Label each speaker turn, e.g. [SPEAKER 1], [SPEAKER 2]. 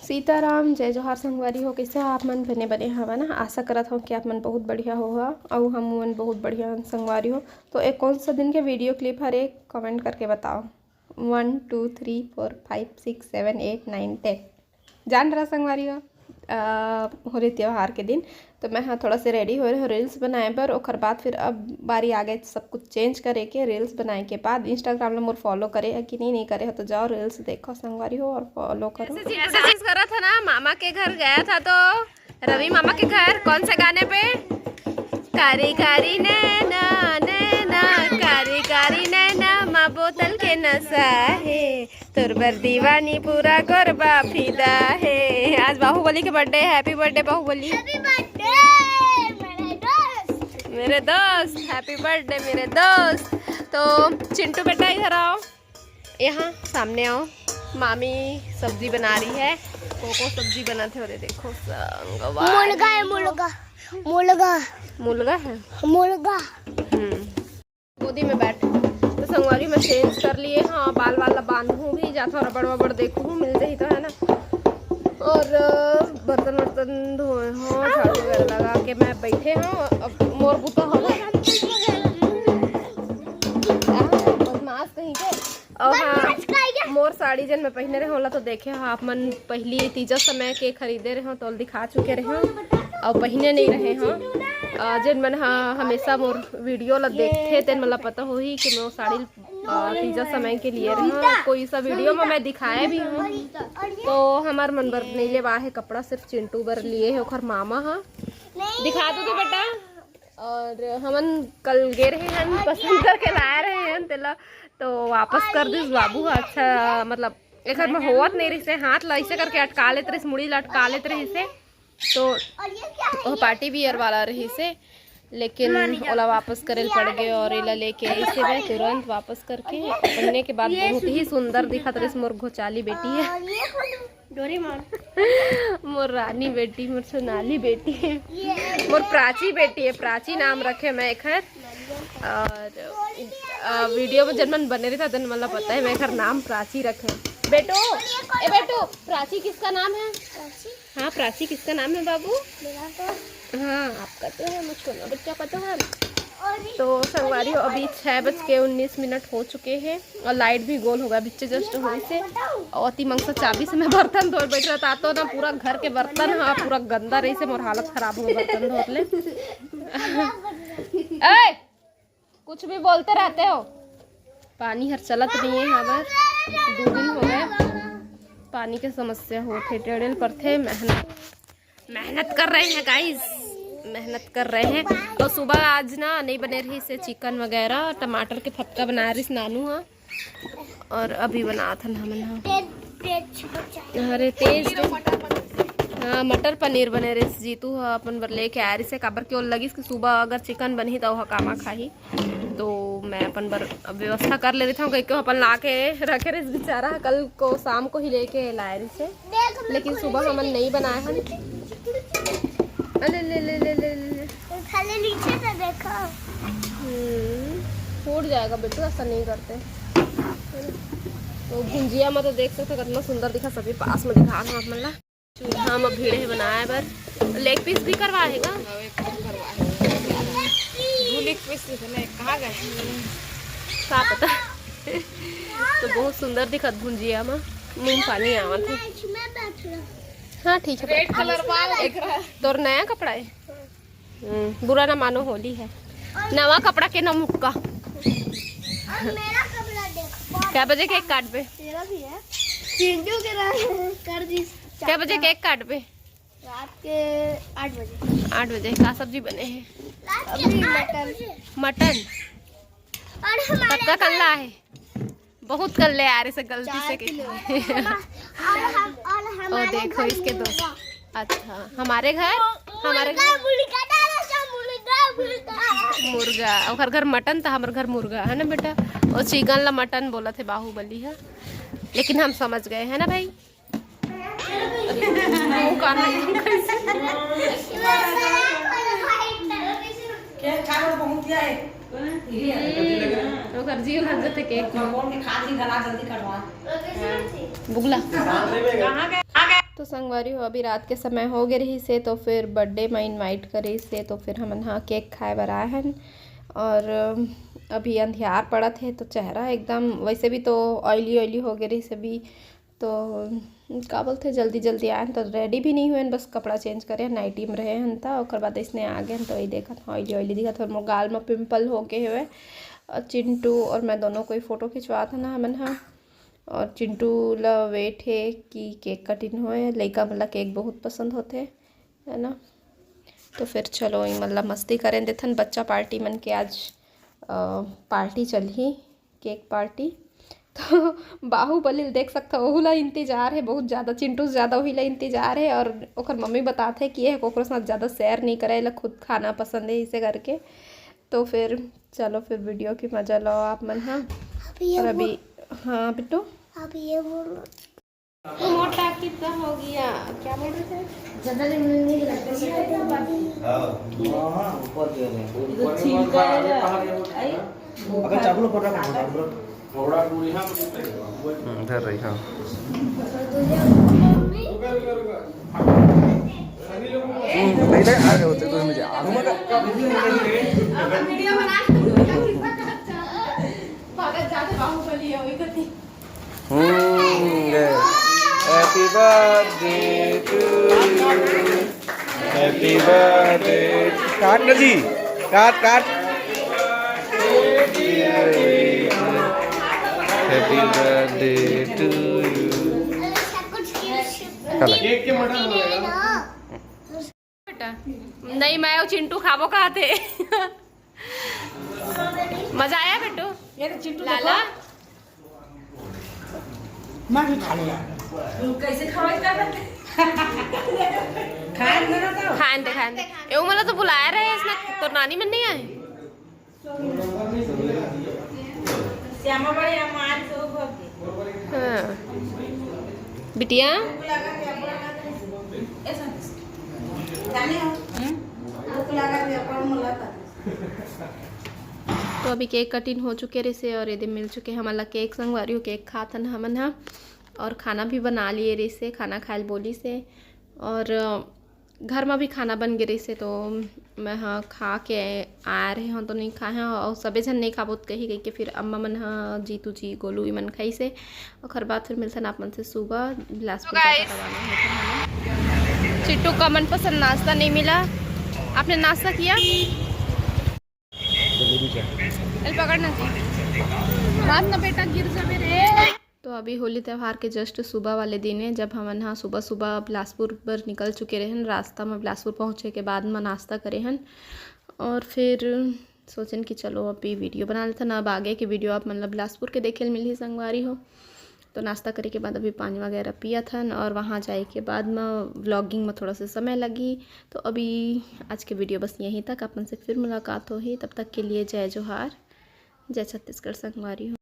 [SPEAKER 1] सीताराम जय जोहार संगवारी हो। कैसे आप मन बने हवा ना। आशा करत हो कि आप मन बहुत बढ़िया होगा और हम मन बहुत बढ़िया संगवारी हो। तो एक कौन सा दिन के वीडियो क्लिप हर एक कमेंट करके बताओ। 1 2 3 4 5 6 7 8 9 10 जान रहा संगवारी हो। हो रही त्यौहार के दिन तो मैं हाँ थोड़ा से रेडी हो रहे हो रील्स बनाए पर और बाद फिर अब बारी आ गई सब कुछ चेंज करे के रील्स बनाए के बाद इंस्टाग्राम में मोर फॉलो करे है कि नहीं करे हो तो जाओ रील्स देखो संगवारी हो और फॉलो करो। ऐसा चीज करा था ना मामा के घर गया था तो रवि मामा के घर कौन से गाने पे कारी कारी नैना नैना कारी कारी नैना माँ बोतल के नशा है तुरबर दीवानी पूरा गरबा फिदा है। आज बाहुबली के बर्थडे हैप्पी बर्थडे बाहुबली मेरे दोस्त हैप्पी बर्थडे मेरे दोस्त। तो चिंटू बेटा इधर आओ यहाँ सामने आओ। मामी सब्जी बना रही है कोको सब्जी बनाते हो देखो
[SPEAKER 2] मुर्गा है मुर्गा मुर्गा
[SPEAKER 1] मुर्गा है
[SPEAKER 2] मुर्गा।
[SPEAKER 1] गोदी में बैठ तो संगवारी में चेंज कर लिए। हाँ बाल वाला बांधूँ भी जाता रबड़ वबड़ देखूँ मिल जाही तो है ना। और बर्तन वर्तन धोए हो झाड़ू वगैरह लगा के मैं बैठे हूँ। अब मोर बुता होगा बदमाश कहीं के। और हाँ मोर साड़ी जन में पहने रहे होला तो देखे हो आप मन पहली तीजा समय के खरीदे रहे हो तो दिखा चुके रहे हो और पहने नहीं रहे हो जिन मन हाँ हमेशा मोर वीडियो ला देखते तेन मतलब पता हो ही कि मैं साड़ी तीजा समय के लिए रही हूँ। कोई सा वीडियो में मैं दिखाया भी हूँ तो हमार मन बर नहीं ले है कपड़ा सिर्फ चिंटू बर लिए है और मामा हाँ दिखा दो तो बेटा। और हमन कल गे रहे हैं पसंद करके ला रहे हैं तेला तो वापस कर दिस बाबू। अच्छा मतलब एक में होवत नहीं रही से हाथ ला ऐसे करके अटका लेते रही मुड़ी लटका लेते रही से तो वो पार्टी वियर वाला रही से लेकिन ओला वापस करे पड़ गए और इला लेके ऐसे मैं तुरंत वापस करके पहनने के बाद बहुत ही सुंदर दिखा तो मोर घोचाली बेटी है मोर रानी बेटी मोर सोनाली बेटी है मोर प्राची बेटी है। प्राची नाम रखे मैं एक और वीडियो में जब मन बने रहता तो मतलब पता है मैं एक नाम प्राची रखे। बेटो ए बेटो प्राची किसका नाम है? हाँ प्राची किसका नाम है बाबू? हाँ आपका तो है मुझको ना बच्चा का तो है। तो संगवारी हो अभी 6:19 हो चुके हैं और लाइट भी गोल होगा बिच्चे जस्ट हुई से और अति मंग से चाबी से मैं बर्तन धो बैठ रहा था तो ना पूरा घर के बर्तन हाँ पूरा गंदा रही से मोर हालत खराब हो गई बर्तन धोले। कुछ भी बोलते रहते हो। पानी हर चलत नहीं है हमार 2 दिन हो गए पानी के समस्या हो थे टेढ़ल पर थे। मेहनत कर रहे हैं गाइस मेहनत कर रहे हैं। तो सुबह आज ना नहीं बने रही से चिकन वगैरह टमाटर के फटका बना रही नानू हाँ और अभी बना था हमन अरे तेज हाँ मटर पनीर बने रही जीतू अपन बर लेके आ रही से काबर के लगी कि सुबह अगर चिकन बनी तो कामा खाही तो मैं अपन बर व्यवस्था कर ले रही था कहीं अपन ला के रखे रही बेचारा कल को शाम को ही लेके लाए रही से लेकिन सुबह हमन नहीं बनाए हैं। अरे ले ले ले ले ले
[SPEAKER 2] खाली नीचे तो देखो
[SPEAKER 1] फूट जाएगा बेटू ऐसा नहीं करते। तो भुंजिया में तो देख सकते कितना सुंदर दिखा सभी पास में दिखा रहा हूँ मतलब चूल्हा में भीड़े बनाया बर लेग पीस भी करवाएगा कहाँ गए क्या पता। तो बहुत सुंदर दिखत भुंजिया में मुँह पानी आवत है। हाँ ठीक है रेड कलर तोर नया कपड़ा है बुरा ना मानो होली है नवा कपड़ा के ना मुक्का। क्या बजे केक काट पे? तेरा भी है चिंटू के कर दी। क्या बजे केक काट पे? रात के 8 बजे क्या सब्जी बने हैं? अभी मटन कब कल ला है बहुत कल ले आ रहे से गलती से और देखो इसके दोस्त। अच्छा हमारे घर मुर्गा और घर मटन था हमारे घर मुर्गा है ना बेटा और चिकन ला मटन बोला थे बाहुबली है लेकिन हम समझ गए है ना भाई। बुगला तो संगवारी हो अभी रात के समय हो गए रही से, तो फिर बर्थडे में इनवाइट करे से, तो फिर हम यहाँ केक खाए बर आए हैं। और अभी अंधियार पड़ा थे तो चेहरा एकदम वैसे भी तो ऑयली हो गए रही से भी, तो का बोलते जल्दी जल्दी आए तो रेडी भी नहीं हुए, बस कपड़ा चेंज करे नाइटी में रहे हैं था। और बाद इसने आ गए तो वही देखा था ऑयली दिखा था, मोर गाल में पिम्पल हो गए हुए। और चिंटू और मैं दोनों कोई फ़ोटो खिंचवा था ना हमन हाँ। और चिंटू ला वेट है कि केक कटिंग होए, लड़का मतलब केक बहुत पसंद होते है ना। तो फिर चलो मतलब मस्ती करें देथन बच्चा पार्टी मन के आज पार्टी चली केक पार्टी। तो बाहुबली देख सकता वही ला इंतजार है बहुत ज़्यादा, चिंटू से ज़्यादा वही ला इंतजार है। और ओकर मम्मी बताते हैं कि यह कोकरो साथ ज़्यादा शेयर नहीं करे, ला खुद खाना पसंद है इसे करके। तो फिर चलो फिर वीडियो की मज़ा लो आप मन हाँ। और अभी हाँ बिट्टू
[SPEAKER 2] अभी ये बोलो
[SPEAKER 1] मोटा कितना हो गया, क्या बोल रहे थे?
[SPEAKER 2] ज़्यादा नहीं लगता
[SPEAKER 3] अगर चावल पटा थोड़ा दूरी हम इधर रही हां नहीं नहीं आ होते तो मुझे
[SPEAKER 1] वीडियो बना भगत जाते बाहुबली है वही करती।
[SPEAKER 3] Happy birthday to you, happy birthday. काट ना जी, काट happy birthday to you. Cake के मटन
[SPEAKER 1] बेटा नहीं मैं और चिंटू खाबो कहा थे। मजा आया बेटू लाला
[SPEAKER 4] मां भी खा लिया कैसे खवाई कर
[SPEAKER 1] खान दे एवं मला तो बुलाया रहे इसने तो नानी मन नहीं आए।
[SPEAKER 4] श्यामा बड़े अमान से भग
[SPEAKER 1] हाँ बिटिया
[SPEAKER 4] जाने हो भूख लगा के अपन मुलाकात।
[SPEAKER 1] तो अभी केक कटिंग हो चुके रहे से और ये दिन मिल चुके हमारा केक संगवारी हो केक खातन हमन हा। और खाना भी बना लिए रही से, खाना खाए बोली से। और घर में भी खाना बन गए रही से, तो मैं हाँ खा के आ रहे हैं तो नहीं खाए हैं। और सभी जन नहीं खाबो कही गई के फिर अम्मा मन हाँ जीतू जी गोलू मन खाई से। और खर बाद फिर मिलता आप मन से सुबह बिलासपुर करवाना है। चिट्टू का मनपसंद नाश्ता नहीं मिला, आपने नाश्ता किया? पकड़ना बात ना बेटा गिर जावे रे। तो अभी होली त्यौहार के जस्ट सुबह वाले दिन है जब हम यहाँ सुबह सुबह बिलासपुर पर निकल चुके रहे हैं। रास्ता में बिलासपुर पहुँचे के बाद में नाश्ता करे हैं और फिर सोचन कि चलो अभी वीडियो बना लेते ना। अब आगे की वीडियो आप मतलब बिलासपुर के देखे मिली संगवारी हो। तो नाश्ता करे के बाद अभी पानी वगैरह पिया था और वहाँ जाए के बाद में व्लॉगिंग में थोड़ा सा समय लगी। तो अभी आज के वीडियो बस यहीं तक, अपन से फिर मुलाकात होगी। तब तक के लिए जय जोहार, जय छत्तीसगढ़ संगवारी हो।